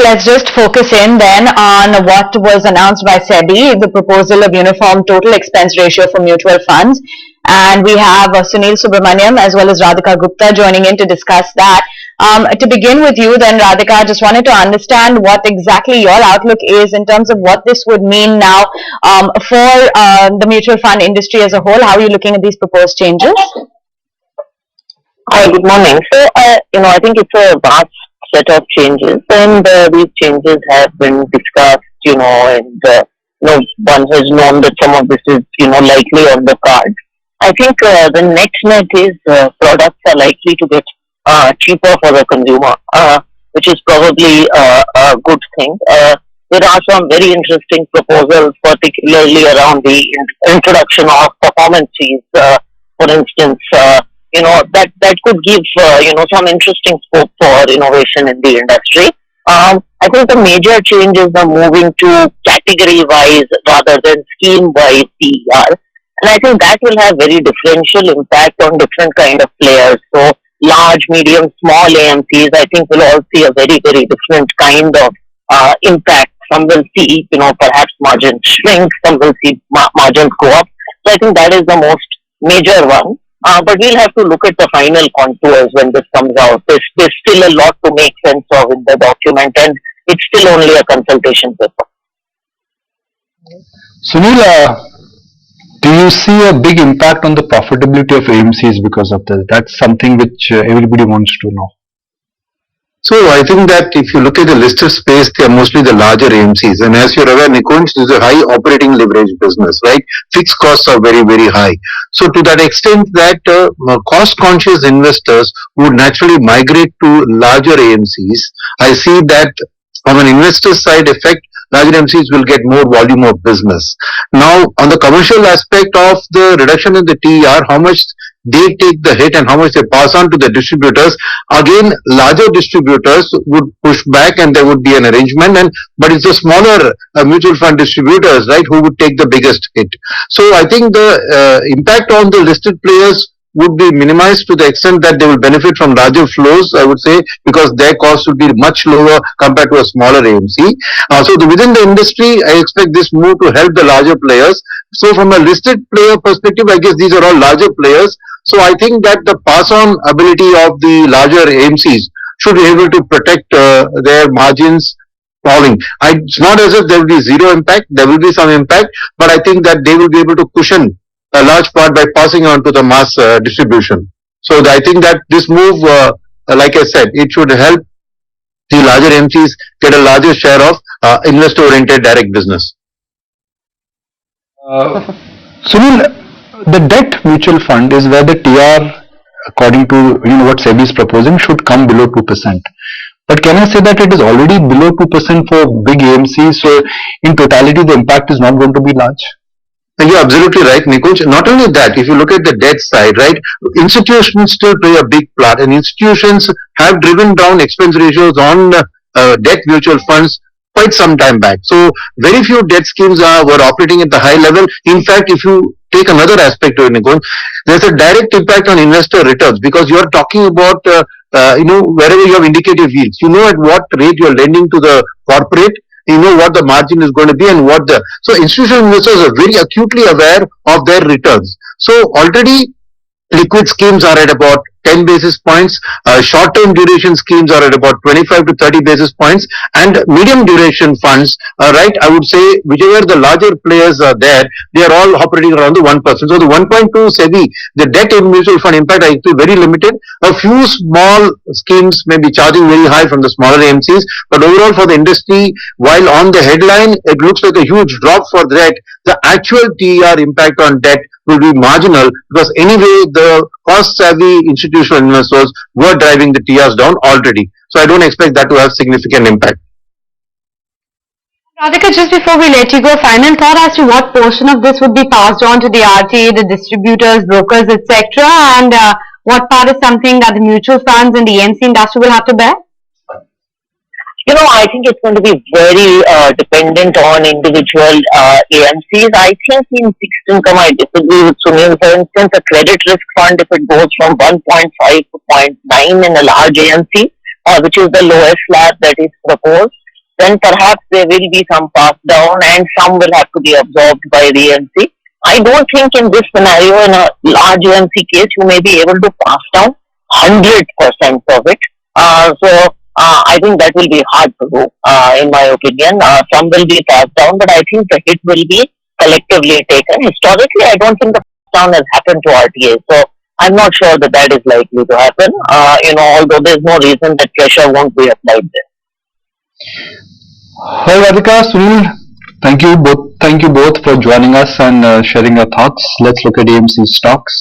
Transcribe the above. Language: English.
let's just focus in then on what was announced by SEBI, the proposal of uniform total expense ratio for mutual funds. And we have Sunil Subramaniam as well as Radhika Gupta joining in to discuss that. To begin with you then, Radhika, I just wanted to understand what exactly your outlook is in terms of what this would mean now for the mutual fund industry as a whole. How are you looking at these proposed changes? Hi, good morning. So, I think it's a vast set of changes, and these changes have been discussed, and one has known that some of this is, likely on the cards. I think the net is products are likely to get cheaper for the consumer, which is probably a good thing. There are some very interesting proposals, particularly around the introduction of performance fees, for instance. That could give some interesting scope for innovation in the industry. I think the major change is the moving to category-wise rather than scheme-wise TER. And I think that will have very differential impact on different kind of players. So large, medium, small AMCs, I think will all see a very, very different kind of impact. Some will see, perhaps margins shrink. Some will see margins go up. So I think that is the most major one. But we'll have to look at the final contours when this comes out. There's still a lot to make sense of in the document, and it's still only a consultation paper. Sunil, do you see a big impact on the profitability of AMCs because of this? That's something which everybody wants to know. So I think that if you look at the listed space, they are mostly the larger AMCs. And as you're aware, Nikunj, this is a high operating leverage business, right? Fixed costs are very, very high. So to that extent that cost-conscious investors would naturally migrate to larger AMCs, I see that from an investor side effect, larger AMCs will get more volume of business. Now, on the commercial aspect of the reduction in the TER, how much they take the hit and how much they pass on to the distributors, again, larger distributors would push back and there would be an arrangement, but it's the smaller mutual fund distributors, right, who would take the biggest hit. So I think the impact on the listed players would be minimized to the extent that they will benefit from larger flows, I would say, because their costs would be much lower compared to a smaller AMC. So within the industry, I expect this move to help the larger players. So from a listed player perspective, I guess these are all larger players. So I think that the pass-on ability of the larger AMCs should be able to protect their margins falling. It's not as if there will be zero impact. There will be some impact, but I think that they will be able to cushion a large part by passing on to the mass distribution. So I think that this move, like I said, it should help the larger MCs get a larger share of investor-oriented direct business. Sunil, the debt mutual fund is where the TR, according to what SEBI is proposing, should come below 2%. But can I say that it is already below 2% for big AMCs? So in totality, the impact is not going to be large. You're absolutely right, Nikunj. Not only that, if you look at the debt side, right, institutions still play a big part, and institutions have driven down expense ratios on debt mutual funds quite some time back. So very few debt schemes were operating at the high level. In fact, if you take another aspect to it, Nikunj, there's a direct impact on investor returns because you're talking about wherever you have indicative yields, at what rate you're lending to the corporate. You know what the margin is going to be and so institutional investors are very acutely aware of their returns. So already liquid schemes are at about 10 basis points, short-term duration schemes are at about 25 to 30 basis points, and medium duration funds, right, I would say whichever the larger players are there, they are all operating around the 1%. So the 1.2 SEBI, the debt in mutual fund impact I feel very limited. A few small schemes may be charging very high from the smaller AMCs, but overall for the industry, while on the headline it looks like a huge drop for debt, the actual TER impact on debt will be marginal because anyway the cost-savvy institutional investors were driving the TRs down already. So I don't expect that to have significant impact. Radhika, just before we let you go, final thought as to what portion of this would be passed on to the RTA, the distributors, brokers, etc., and what part is something that the mutual funds and the AMC industry will have to bear? I think it's going to be very dependent on individual AMCs. I think in fixed income, I disagree with Sunil. For instance, a credit risk fund, if it goes from 1.5 to 0.9 in a large AMC, which is the lowest slab that is proposed, then perhaps there will be some pass down and some will have to be absorbed by the AMC. I don't think in this scenario, in a large AMC case, you may be able to pass down 100% of it. I think that will be hard to do, in my opinion. Some will be passed down, but I think the hit will be collectively taken. Historically, I don't think the pass down has happened to RTA. So I'm not sure that that is likely to happen, although there's no reason that pressure won't be applied there. Well, Radhika, Sunil, thank you both for joining us and sharing your thoughts. Let's look at AMC stocks.